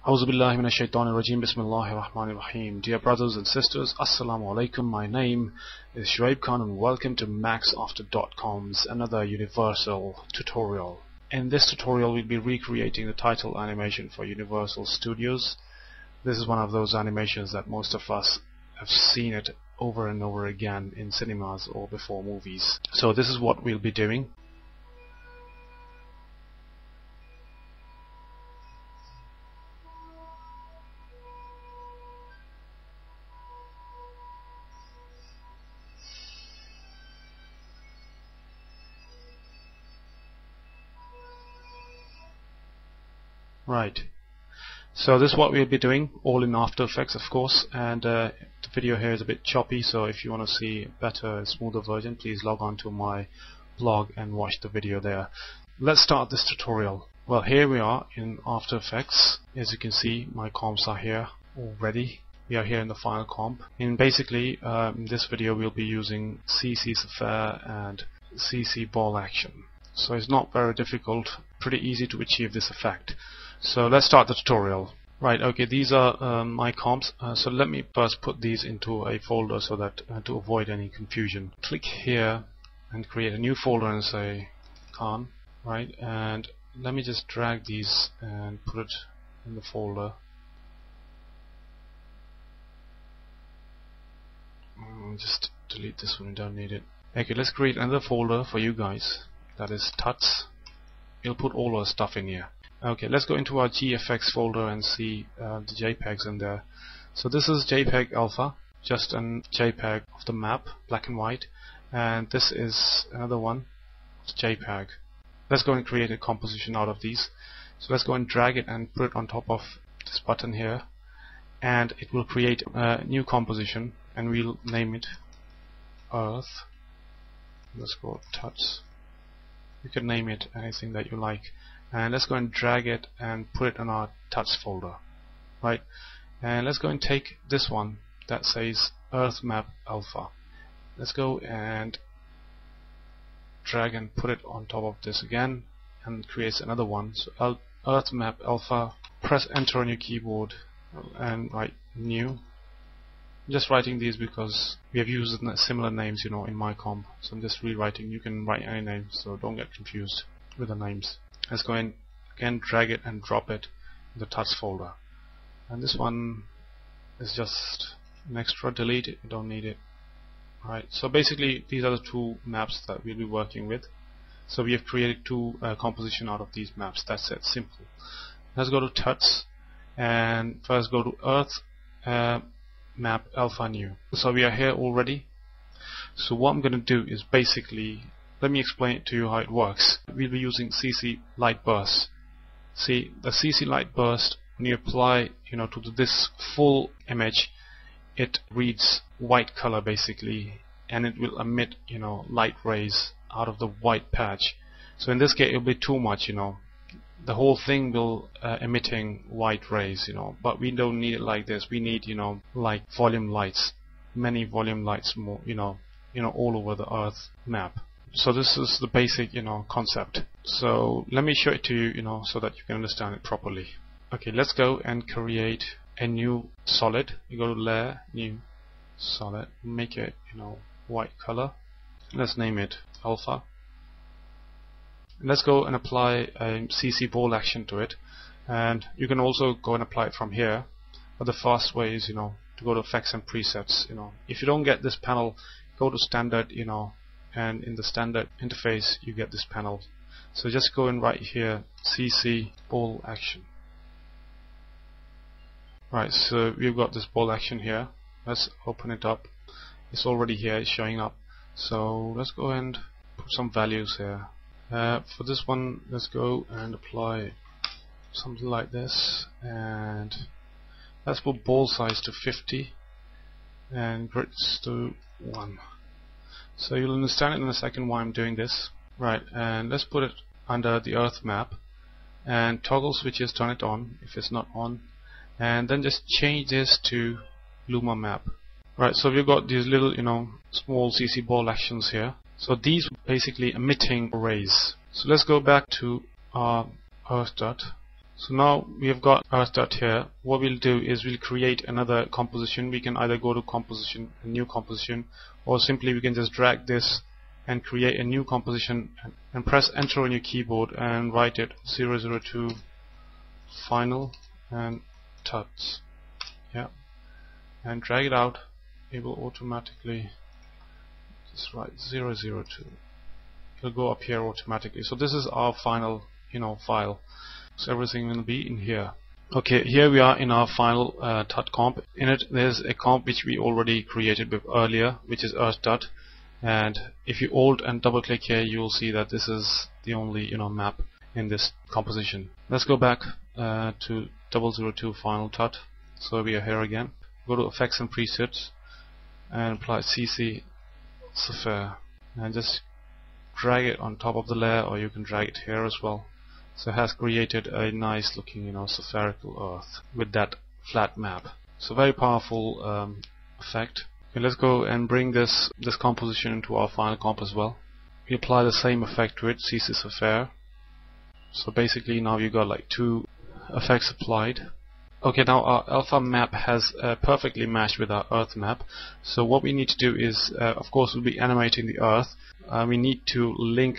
Auzu billahi minash shaitanir rajim. Bismillahir rahmanir rahim. Dear brothers and sisters, assalamu alaikum. My name is Shoaib Khan and welcome to MaxAfter2's another universal tutorial. In this tutorial we'll be recreating the title animation for Universal Studios. This is one of those animations that most of us have seen it over and over again in cinemas or before movies. So this is what we'll be doing. Right, so this is what we'll be doing, all in After Effects of course, and the video here is a bit choppy, so if you want to see a better, smoother version, please log on to my blog and watch the video there. Let's start this tutorial. Well, here we are in After Effects. As you can see, my comps are here already. We are here in the final comp, and basically in this video we'll be using CC Sapphire and CC Ball Action. So it's not very difficult, pretty easy to achieve this effect. So let's start the tutorial. Right, okay, these are my comps. So let me first put these into a folder so that to avoid any confusion. Click here and create a new folder and say Khan. Right, and let me just drag these and put it in the folder. Just delete this one, we don't need it. Okay, let's create another folder for you guys. That is TUTTE. We'll put all our stuff in here. Okay, let's go into our GFX folder and see the JPEGs in there. So this is JPEG Alpha, just an JPEG of the map, black and white, and this is another one, JPEG. Let's go and create a composition out of these. So let's go and drag it and put it on top of this button here, and it will create a new composition, and we'll name it Earth. Let's go TUTTE. You can name it anything that you like. And let's go and drag it and put it in our TUTTE folder. Right? And let's go and take this one that says Earth Map Alpha. Let's go and drag and put it on top of this again and create another one. So Earth Map Alpha, press enter on your keyboard and write new. I'm just writing these because we have used similar names, in my comp. So I'm just rewriting. You can write any name, so don't get confused with the names. Let's go and again drag it and drop it in the TUTTE folder. And this one is just an extra, delete it, you don't need it. Alright, so basically these are the two maps that we'll be working with. So we have created two composition out of these maps. That's it, simple. Let's go to TUTTE and first go to Earth Map Alpha New. So we are here already. So what I'm going to do is basically, let me explain it to you how it works. We'll be using CC Light Burst. See, the CC Light Burst, when you apply, to this full image, it reads white color basically, and it will emit, light rays out of the white patch. So in this case, it'll be too much, The whole thing will emitting white rays, But we don't need it like this. We need, like volume lights, many volume lights more, all over the Earth map. So this is the basic, concept. So let me show it to you, so that you can understand it properly. Okay, let's go and create a new solid. You go to Layer, New Solid, make it, white color. Let's name it Alpha. Let's go and apply a CC Ball Action to it, and you can also go and apply it from here. But the fast way is, to go to Effects and Presets. If you don't get this panel, go to Standard, and in the standard interface you get this panel. So just go and write here CC Ball Action. Right, so we've got this ball action here. Let's open it up. It's already here, it's showing up. So let's go and put some values here. For this one, let's go and apply something like this, and let's put ball size to 50 and grids to 1. So you'll understand it in a second why I'm doing this. Right, and let's put it under the Earth map and toggle switches, turn it on if it's not on, and then just change this to Luma map. Right, so we've got these little, small CC ball actions here. So these basically emitting rays. So let's go back to our Earth dot. So now we have got Earth dot here. What we'll do is we'll create another composition. We can either go to composition, a new composition, or simply we can just drag this and create a new composition and press enter on your keyboard and write it 002 final and TUTTE. Yeah, and drag it out. It will automatically just write 002. It'll go up here automatically. So this is our final, file. So everything will be in here. Okay, here we are in our final TUTTE comp. In it, there's a comp which we already created earlier, which is Earth dot. And if you Alt and double click here, you will see that this is the only map in this composition. Let's go back to 002 final TUTTE. So we are here again. Go to Effects and Presets and apply CC Sphere and just drag it on top of the layer, or you can drag it here as well. So it has created a nice looking spherical Earth with that flat map. So very powerful effect. Okay, let's go and bring this composition into our final comp as well. We apply the same effect to it, CC Sphere. So basically now you've got like two effects applied. Okay, now our alpha map has perfectly matched with our Earth map. So what we need to do is, of course, we'll be animating the Earth. We need to link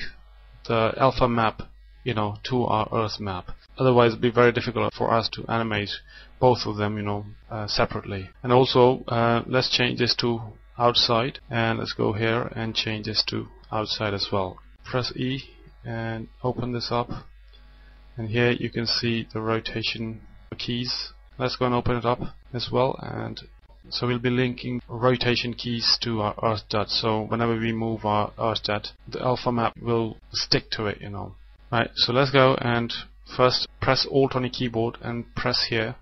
the alpha map, to our Earth map. Otherwise, it'll be very difficult for us to animate both of them, separately. And also, let's change this to outside, and let's go here and change this to outside as well. Press E and open this up, and here you can see the rotation keys. Let's go and open it up as well, and so we'll be linking rotation keys to our Earth dot. So whenever we move our Earth dot, the alpha map will stick to it, Right, so let's go and first press Alt on your keyboard and press here,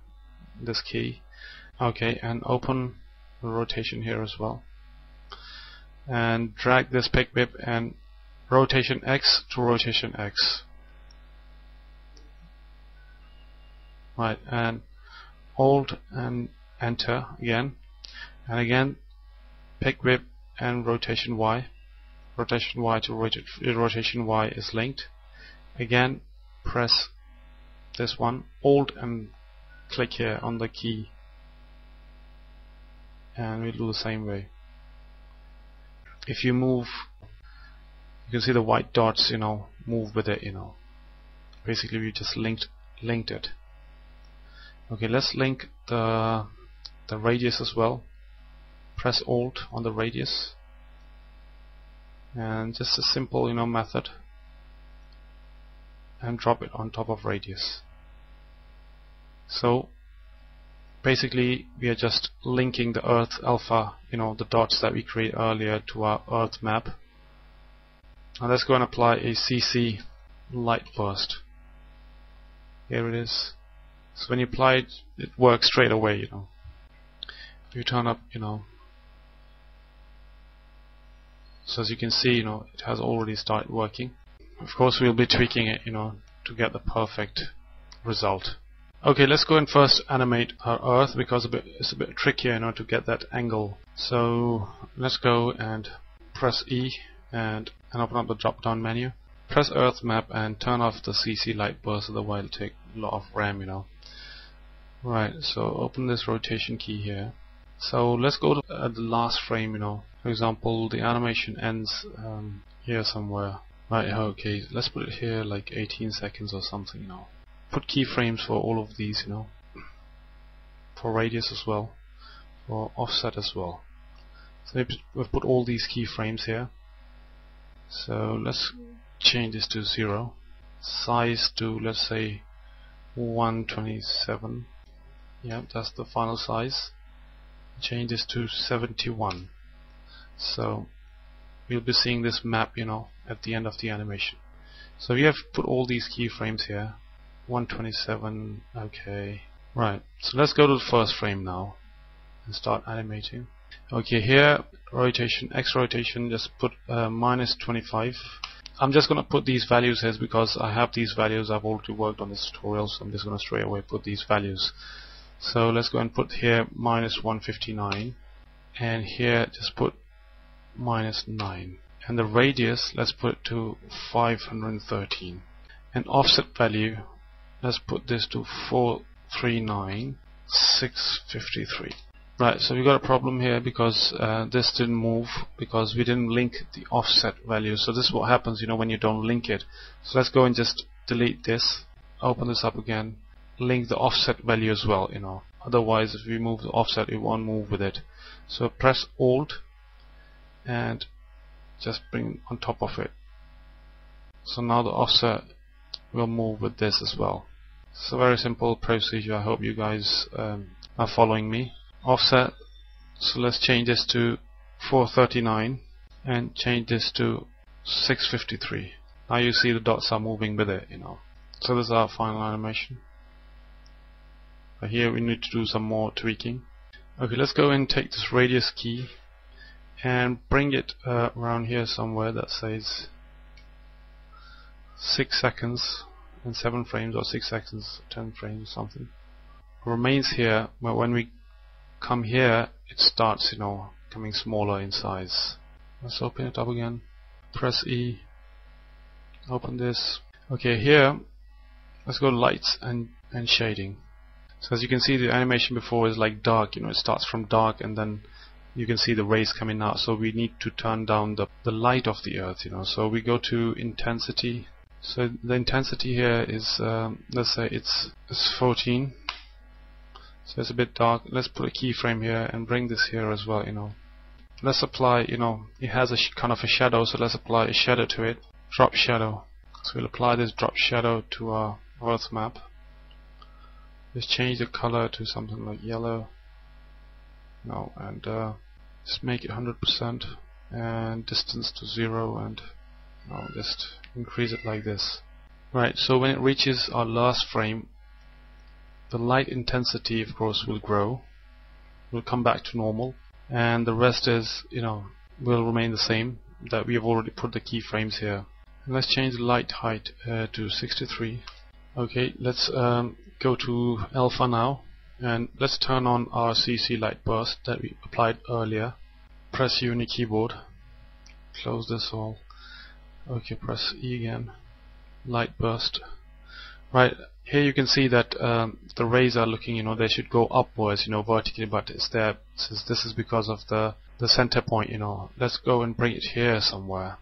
this key. Okay, and open the rotation here as well. And drag this pick whip and rotation X to rotation X. Right, and Alt and enter again, and again pick whip and rotation Y. Rotation Y to rotation Y is linked. Again, press this one, Alt and click here on the key, and we'll do the same way. If you move, you can see the white dots, move with it, Basically, we just linked it. Okay, let's link the radius as well. Press Alt on the radius, and just a simple, method, and drop it on top of radius. So basically we are just linking the Earth alpha, the dots that we created earlier, to our Earth map. Now let's go and apply a CC light burst. Here it is. So when you apply it, it works straight away, If you turn up, so as you can see, it has already started working. Of course, we'll be tweaking it, to get the perfect result. Okay, let's go and first animate our Earth, because it's a bit trickier, to get that angle. So let's go and press E and open up the drop-down menu. Press Earth map and turn off the CC light burst, otherwise it'll take a lot of RAM, Right, so open this rotation key here. So let's go to the last frame, For example, the animation ends here somewhere. Right, okay, let's put it here like 18 seconds or something, Put keyframes for all of these, For radius as well, for offset as well. So we've put all these keyframes here. So let's change this to 0. Size to, let's say, 127. Yeah, that's the final size. Change this to 71. So we'll be seeing this map, at the end of the animation. So we have put all these keyframes here. 127. Okay. Right. So let's go to the first frame now and start animating. Okay, here rotation, X rotation, just put -25. I'm just gonna put these values here because I have these values. I've already worked on this tutorial, so I'm just gonna straight away put these values. So let's go and put here -159, and here just put -9, and the radius let's put to 513, and offset value let's put this to 439,653. Right, so we got a problem here because this didn't move because we didn't link the offset value. So this is what happens, when you don't link it. So let's go and just delete this, open this up again, link the offset value as well, Otherwise, if we move the offset, it won't move with it. So press Alt and just bring on top of it. So now the offset will move with this as well. It's a very simple procedure. I hope you guys are following me. Offset, so let's change this to 439 and change this to 653. Now you see the dots are moving with it, So this is our final animation. But here we need to do some more tweaking. Okay, let's go and take this radius key and bring it around here somewhere that says 6 seconds and 7 frames, or 6 seconds 10 frames, something. It remains here, but when we come here it starts becoming smaller in size. Let's open it up again, press E, open this. Okay, here let's go to lights and shading. So as you can see, the animation before is like dark, it starts from dark and then you can see the rays coming out. So we need to turn down the light of the earth, So we go to intensity. So the intensity here is let's say it's 14. So it's a bit dark. Let's put a keyframe here and bring this here as well, Let's apply, it has a kind of a shadow, so let's apply a shadow to it. Drop shadow. So we'll apply this drop shadow to our earth map. Just change the color to something like yellow. And just make it 100% and distance to 0 and just increase it like this. Right, so when it reaches our last frame, the light intensity of course will grow, will come back to normal, and the rest is, will remain the same, that we have already put the keyframes here. And let's change the light height to 63. Okay, let's go to alpha now, and let's turn on our CC light burst that we applied earlier. Press U on your keyboard, close this all. Okay, press E again, light burst. Right, here you can see that the rays are looking, they should go upwards, vertically, but it's there, since this is because of the center point, Let's go and bring it here somewhere,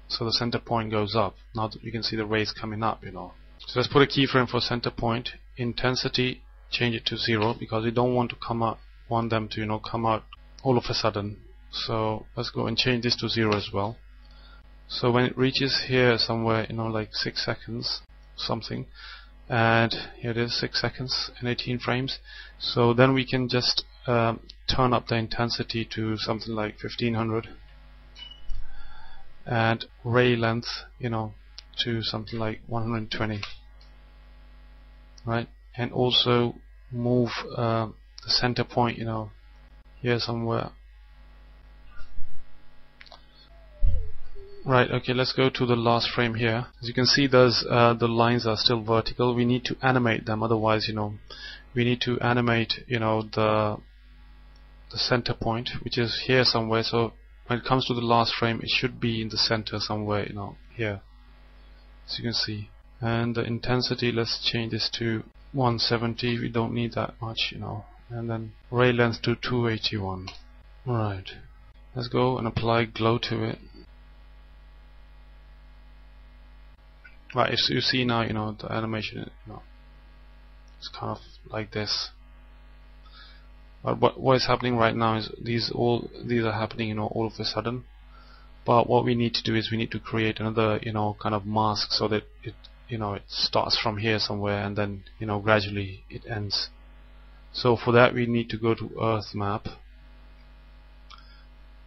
so the center point goes up. Now that you can see the rays coming up, So let's put a keyframe for center point. Intensity, change it to 0 because we don't want them to come out all of a sudden. So let's go and change this to 0 as well. So when it reaches here somewhere, like 6 seconds something, and here it is, 6 seconds and 18 frames. So then we can just turn up the intensity to something like 1500 and ray length, to something like 120. Right, and also move the center point, here somewhere. Right, okay, let's go to the last frame here. As you can see, the lines are still vertical. We need to animate them, otherwise, we need to animate, the center point, which is here somewhere. So when it comes to the last frame, it should be in the center somewhere, here, as you can see. And the intensity, let's change this to 170. We don't need that much, And then ray length to 281. Right, let's go and apply glow to it. Right, so you see now, the animation, it's kind of like this. But what is happening right now is these are happening, all of a sudden. But what we need to do is we need to create another, kind of mask so that it starts from here somewhere and then, gradually it ends. So for that we need to go to Earth map.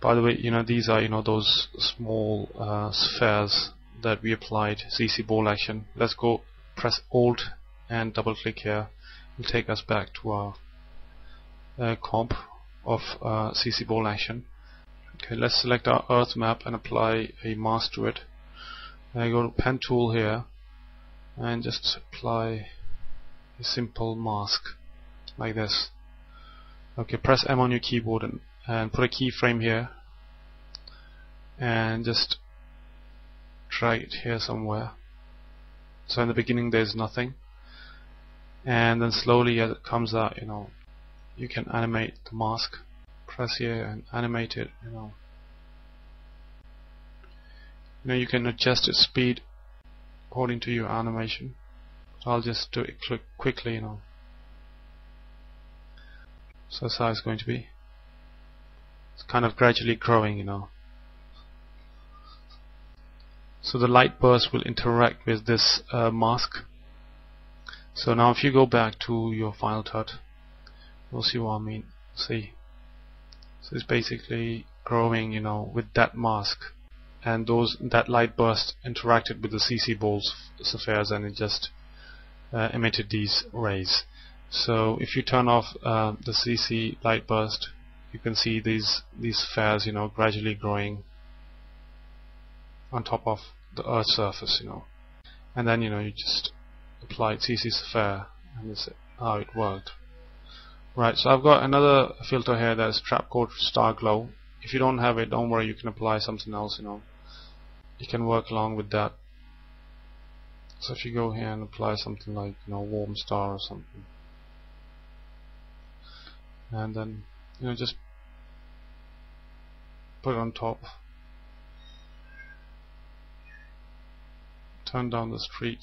By the way, these are, those small spheres that we applied CC ball action. Let's go press Alt and double click here. It'll take us back to our comp of CC ball action. Okay, let's select our Earth map and apply a mask to it. I go to pen tool here and just apply a simple mask like this. Okay, press M on your keyboard and put a keyframe here and just drag it here somewhere. So in the beginning there's nothing, and then slowly as it comes out, you can animate the mask. Press here and animate it. You can adjust its speed according to your animation. I'll just do it quickly. So that's how it's going to be. It's kind of gradually growing. So the light burst will interact with this mask. So now if you go back to your Final Cut, you'll see what I mean. See, so it's basically growing, with that mask, and that light burst interacted with the CC balls spheres, and it just emitted these rays. So if you turn off the CC light burst, you can see these spheres, gradually growing on top of the Earth's surface, and then you just apply CC sphere, and this is how it worked. Right, so I've got another filter here that's trap called Star Glow. If you don't have it, don't worry, you can apply something else. You can work along with that. So if you go here and apply something like warm star or something, and then just put it on top. Turn down the streak,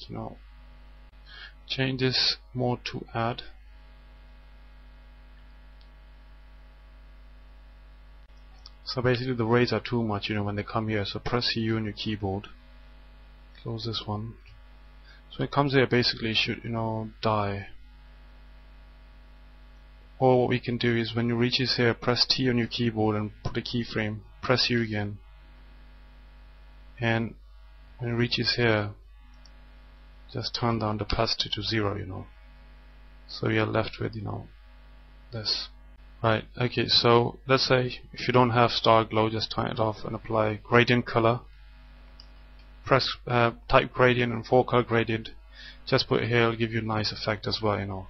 change this mode to add. So basically the rays are too much, when they come here. So press U on your keyboard. Close this one. So when it comes here, basically it should, die. Or what we can do is when it reaches here, press T on your keyboard and put a keyframe. Press U again. And when it reaches here, just turn down the opacity to 0, So you're left with, this. Right, okay, so let's say if you don't have Star Glow, just turn it off and apply gradient color. Press type gradient and 4-color gradient. Just put it here, it'll give you a nice effect as well,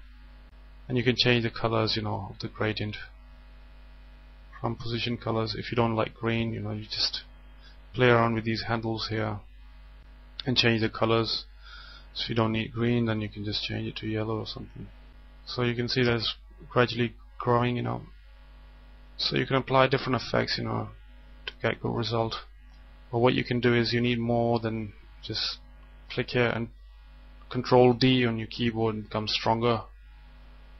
And you can change the colors, of the gradient from position colors. If you don't like green, you just play around with these handles here and change the colors. So if you don't need green, then you can just change it to yellow or something. So you can see that it's gradually growing, So you can apply different effects, to get good result. But what you can do is you need more than just click here and Control D on your keyboard and become stronger,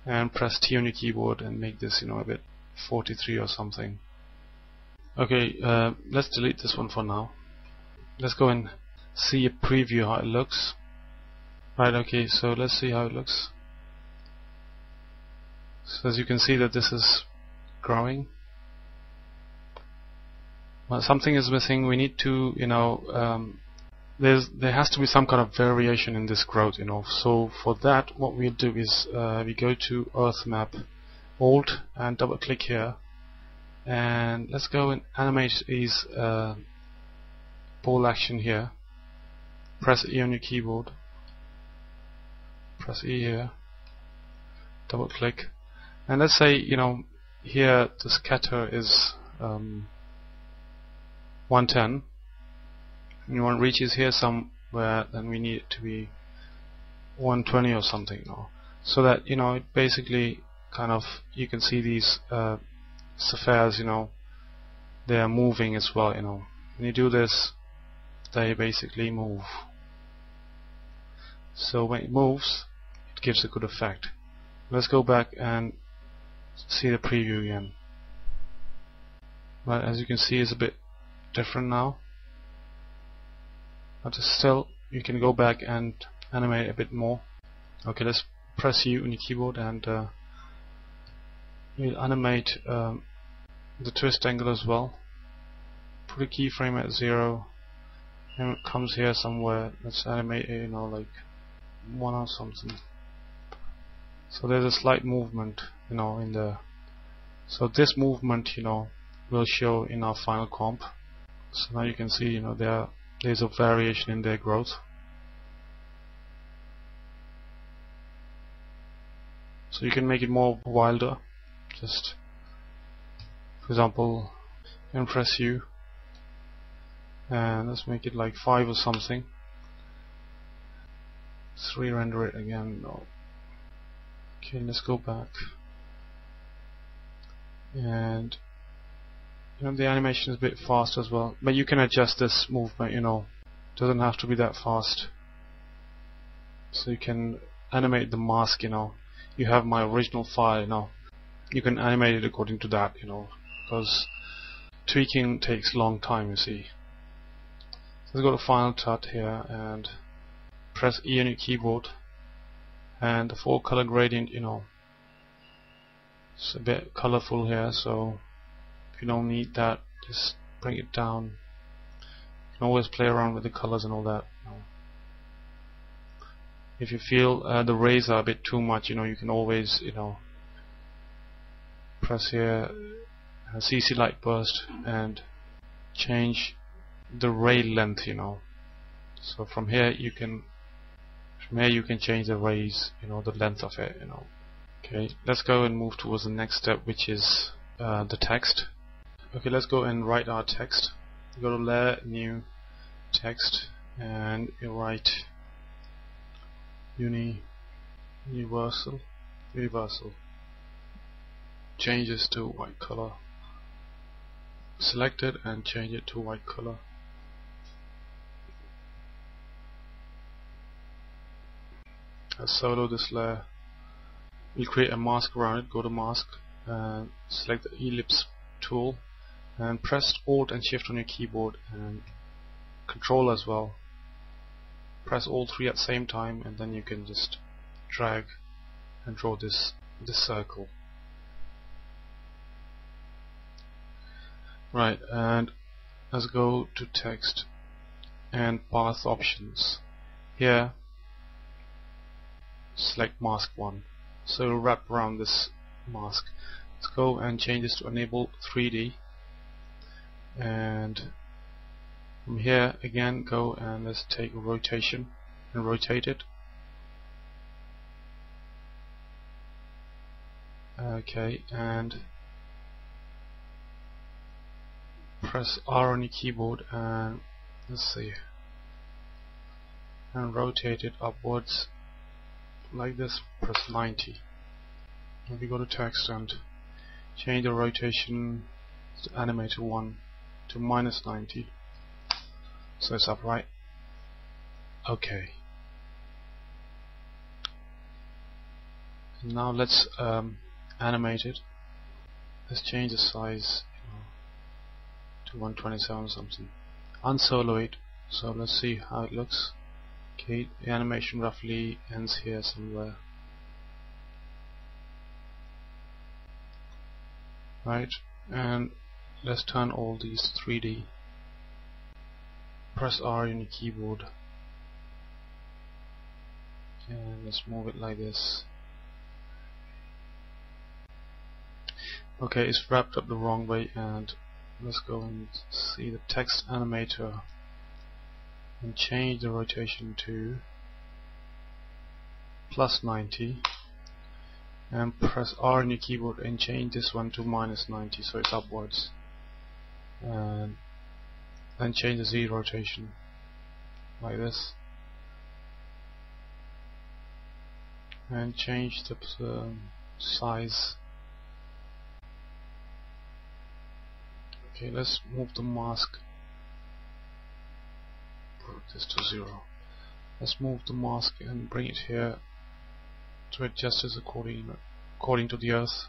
and press T on your keyboard and make this, a bit 43 or something. Okay, let's delete this one for now. Let's go and see a preview how it looks. Right, okay, so let's see how it looks. So as you can see that this is growing. Well, something is missing. We need to, there has to be some kind of variation in this growth, So for that, what we'll do is we go to Earth Map, Alt, and double click here, and let's go and animate these ball action here. Press E on your keyboard. Press E here. Double click. And let's say, here the scatter is 110. And you want reaches here somewhere, then we need it to be 120 or something, So that, it basically kind of, you can see these spheres, they are moving as well, When you do this, they basically move. So when it moves, it gives a good effect. Let's go back and see the preview again. But as you can see, it's a bit different now. But still, you can go back and animate a bit more. Okay, let's press U on your keyboard and we'll animate the twist angle as well. Put a keyframe at 0, and it comes here somewhere. Let's animate it, like 1 or something. So there's a slight movement, in there. So this movement, will show in our final comp. So now you can see, there's a variation in their growth. So you can make it more wilder. Just, for example, and press U, and let's make it like 5 or something. 3 render it again. No. Okay, let's go back, and the animation is a bit fast as well, but you can adjust this movement, doesn't have to be that fast. So you can animate the mask, you have my original file, you can animate it according to that, because tweaking takes a long time, you see. So let's go to Final Cut here and press E on your keyboard, and the 4-color gradient, it's a bit colorful here, so if you don't need that, just bring it down. You can always play around with the colors and all that. If you feel the rays are a bit too much, you can always, press here, CC light burst, and change the ray length, So from here you can change the rays, the length of it, Okay, let's go and move towards the next step, which is the text. Okay, let's go and write our text. Go to Layer, New, Text, and you write universal. Change this to white color. Select it and change it to white color. Let's solo this layer. We'll create a mask around it. Go to Mask and select the ellipse tool and press Alt and Shift on your keyboard and Control as well. Press all 3 at the same time, and then you can just drag and draw this circle. Right, and let's go to Text and Path Options. Here, select Mask 1. So it'll wrap around this mask. Let's go and change this to Enable 3D, and from here again go and let's take rotation and rotate it. Okay, and press R on your keyboard and let's see, and rotate it upwards like this. Press 90. If you go to Text and change the rotation to Animator 1 to -90, so it's upright. Okay. Now let's animate it. Let's change the size to 127 something. Unsolo it. So let's see how it looks. Okay, the animation roughly ends here somewhere. Right, and let's turn all these 3D. Press R on your keyboard and let's move it like this. Okay, it's wrapped up the wrong way, and let's go and see the text animator and change the rotation to +90 and press R on your keyboard and change this one to -90 so it's upwards, and then change the Z rotation like this and change the size. Okay, let's move the mask, put this to 0. Let's move the mask and bring it here to adjust this according to the earth.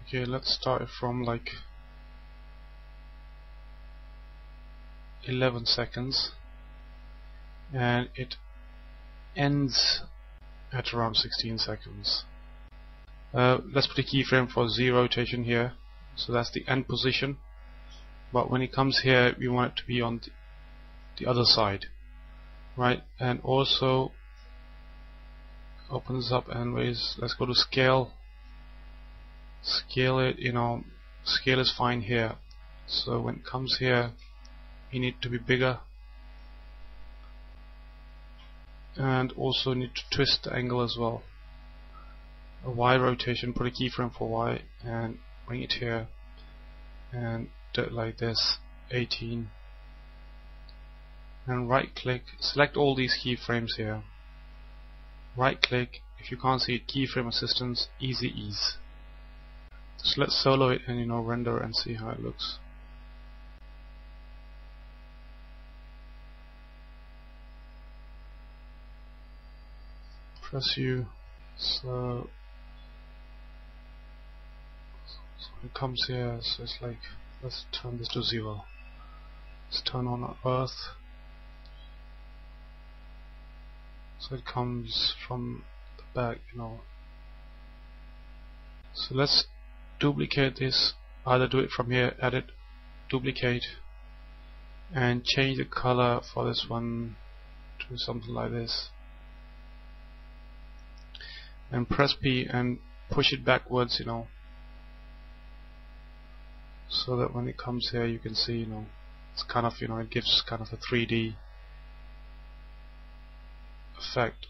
Okay, let's start it from like 11 seconds and it ends at around 16 seconds. Let's put a keyframe for Z rotation here, so that's the end position, but when it comes here we want it to be on the other side, right? And also open this up and let's go to scale. Scale it, scale is fine here, so when it comes here you need to be bigger, and also need to twist the angle as well. A Y rotation, put a keyframe for Y and bring it here and do it like this, 18, and right click, select all these keyframes here, right click, If you can't see it, keyframe assistance, easy ease. So let's solo it and render and see how it looks. Press U. So it comes here, so it's like, let's turn this to 0. Let's turn on our Earth. So it comes from the back, So let's duplicate this, either do it from here, edit, duplicate, and change the color for this one to something like this. And press P and push it backwards, so that when it comes here you can see, it's kind of, it gives kind of a 3D effect,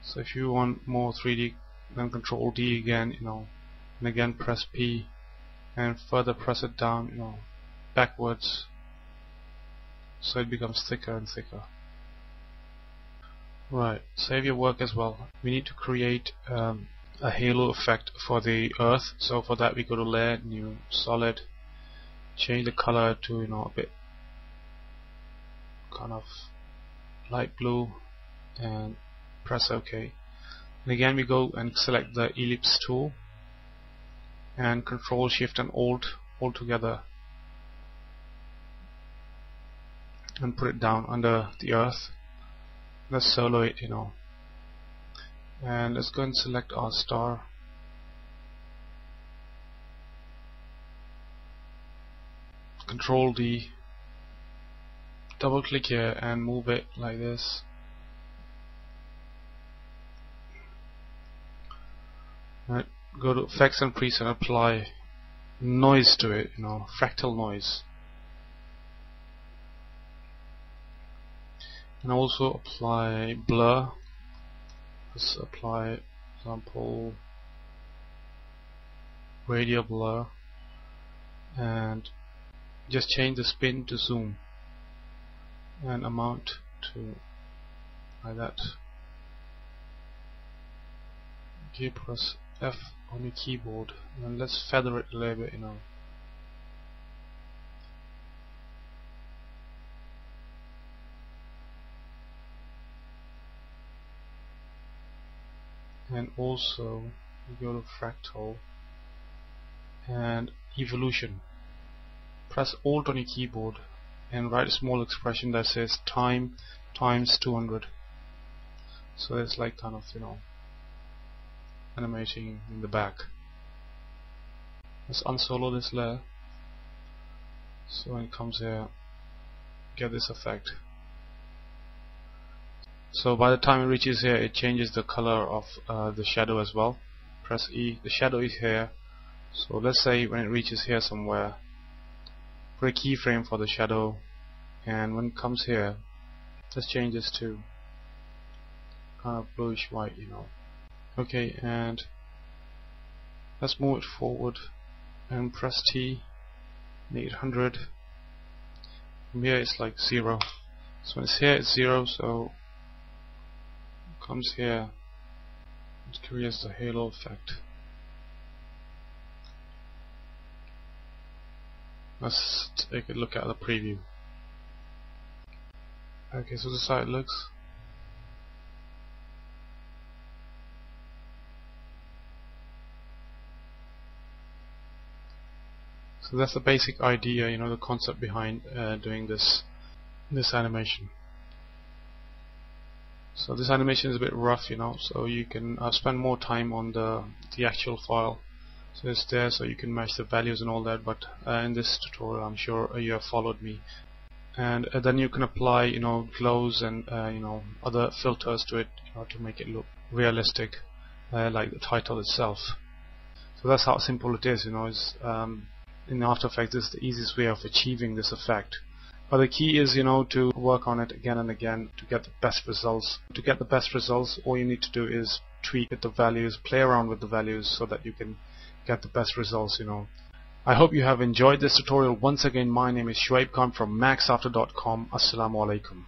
So if you want more 3D, then Control D again, and again press P and further press it down, backwards, so it becomes thicker and thicker. Right, save your work as well. We need to create a halo effect for the Earth, so for that we go to Layer, New, Solid, change the color to a bit kind of light blue, and press OK. And again we go and select the ellipse tool and Control Shift and Alt all together and put it down under the Earth. Let's solo it, and let's go and select our star. Control D, double click here and move it like this. Right, go to Effects and Preset and apply noise to it, fractal noise. And also apply blur. Let's apply, example, radial blur, and just change the spin to zoom and amount to like that. Okay, press F on your keyboard and let's feather it a little bit, And also you go to fractal and evolution. Press Alt on your keyboard and write a small expression that says time times 200. So it's like kind of, animating in the back. Let's unsolo this layer. So when it comes here, get this effect. So by the time it reaches here, it changes the color of the shadow as well. Press E. The shadow is here. So let's say when it reaches here somewhere, put a keyframe for the shadow, and when it comes here, let's change this to kind of bluish white, Okay, and let's move it forward and press T, make it 100. From here it's like 0. So when it's here it's 0, so comes here, it creates the halo effect. Let's take a look at the preview. Okay, so this is how it looks. So that's the basic idea, the concept behind doing this animation. So this animation is a bit rough, so you can spend more time on the actual file. So it's there, so you can match the values and all that. But in this tutorial, I'm sure you have followed me. And then you can apply, glows and other filters to it, to make it look realistic, like the title itself. So that's how simple it is. It's, in After Effects, this is the easiest way of achieving this effect. But the key is, to work on it again and again to get the best results. To get the best results, all you need to do is tweak with the values, play around with the values, so that you can get the best results. I hope you have enjoyed this tutorial. Once again, my name is Shoaib Khan from MaxAfter2.com. Assalamu alaikum.